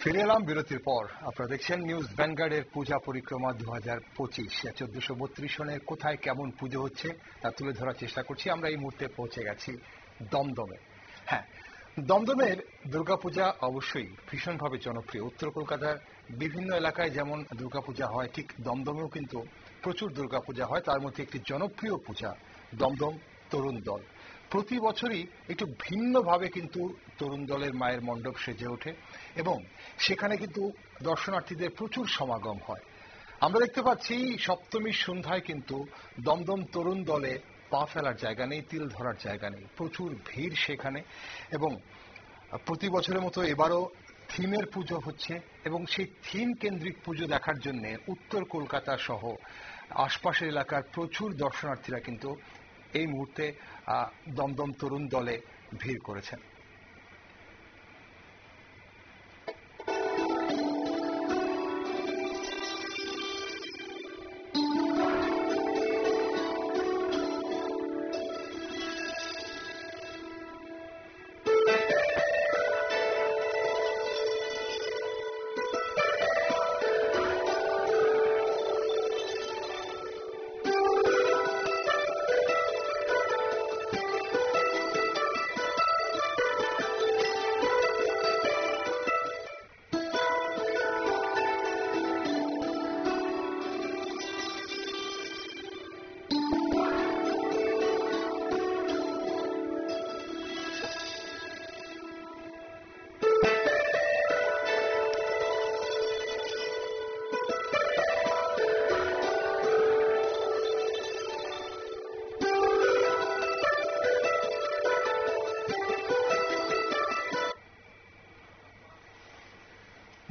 ফিরে এলাম বিরতির পর। আপনারা দেখছেন নিউজ ভ্যানগার্ডের পূজা পরিক্রমা 2025। 1432 সনের কোথায় কেমন পুজো হচ্ছে তা তুলে ধরার চেষ্টা করছি। আমরা এই মুহূর্তে পৌঁছে গেছি দমদমে। হ্যাঁ, দমদমের দুর্গাপূজা অবশ্যই ভীষণভাবে জনপ্রিয়। উত্তর কলকাতার বিভিন্ন এলাকায় যেমন দুর্গাপূজা হয়, ঠিক দমদমেও কিন্তু প্রচুর দুর্গাপূজা হয়। তার মধ্যে একটি জনপ্রিয় পূজা দমদম তরুণ দল। প্রতি বছরই একটু ভিন্নভাবে কিন্তু তরুণ দলের মায়ের মণ্ডপ সেজে ওঠে এবং সেখানে কিন্তু দর্শনার্থীদের প্রচুর সমাগম হয়। আমরা দেখতে পাচ্ছি সপ্তমীর সন্ধ্যায় কিন্তু দমদম তরুণ দলে পা ফেলার জায়গা নেই, তিল ধরার জায়গা নেই, প্রচুর ভিড় সেখানে। এবং প্রতি বছরের মতো এবারও থিমের পুজো হচ্ছে এবং সেই থিম কেন্দ্রিক পুজো দেখার জন্য উত্তর কলকাতা সহ আশপাশের এলাকার প্রচুর দর্শনার্থীরা কিন্তু এই মুহূর্তে দমদম তরুণ দলে ভিড় করেছেন।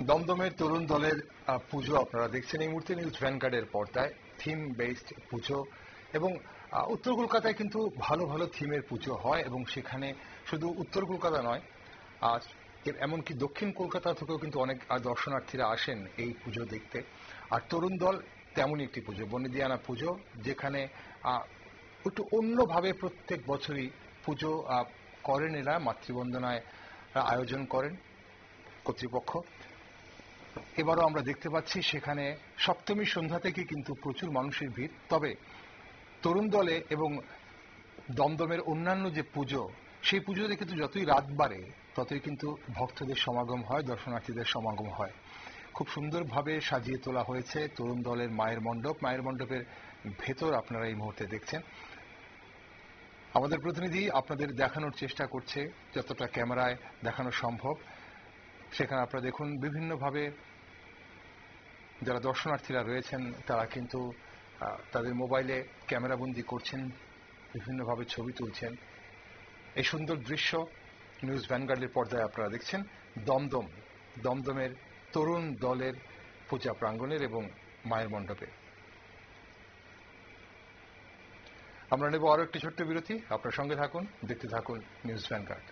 দমদমের তরুণ দলের পুজো আপনারা দেখছেন এই মুহূর্তে নিউজ ভ্যানগার্ডের পর্দায়। থিম বেসড পুজো এবং উত্তর কলকাতায় কিন্তু ভালো ভালো থিমের পুজো হয় এবং সেখানে শুধু উত্তর কলকাতা নয়, এমনকি দক্ষিণ কলকাতা থেকেও কিন্তু অনেক দর্শনার্থীরা আসেন এই পুজো দেখতে। আর তরুণ দল তেমনই একটি পুজো, বনেদিয়ানা পুজো, যেখানে একটু অন্যভাবে প্রত্যেক বছরই পুজো করেন এরা। মাতৃবন্দনায় আয়োজন করেন কর্তৃপক্ষ। এবারও আমরা দেখতে পাচ্ছি সেখানে সপ্তমীর সন্ধ্যা থেকে কিন্তু প্রচুর মানুষের ভিড়। তবে তরুণ দলে এবং দমদমের অন্যান্য যে পুজো, সেই পুজোতে কিন্তু যতই রাত বাড়ে ততই কিন্তু ভক্তদের সমাগম হয়, দর্শনার্থীদের সমাগম হয়। খুব সুন্দরভাবে সাজিয়ে তোলা হয়েছে তরুণ দলের মায়ের মণ্ডপ। মায়ের মণ্ডপের ভেতর আপনারা এই মুহূর্তে দেখছেন। আমাদের প্রতিনিধি আপনাদের দেখানোর চেষ্টা করছে যতটা ক্যামেরায় দেখানো সম্ভব। সেখানে আপনারা দেখুন বিভিন্নভাবে যারা দর্শনার্থীরা রয়েছেন তারা কিন্তু তাদের মোবাইলে ক্যামেরাবন্দি করছেন, বিভিন্নভাবে ছবি তুলছেন। এই সুন্দর দৃশ্য নিউজ ভ্যানগার্ডের পর্দায় আপনারা দেখছেন দমদমের তরুণ দলের পূজা প্রাঙ্গণের এবং মায়ের মণ্ডপে। আমরা নেব আরো একটি ছোট্ট বিরতি। আপনার সঙ্গে থাকুন, দেখতে থাকুন নিউজ ভ্যানগার্ড।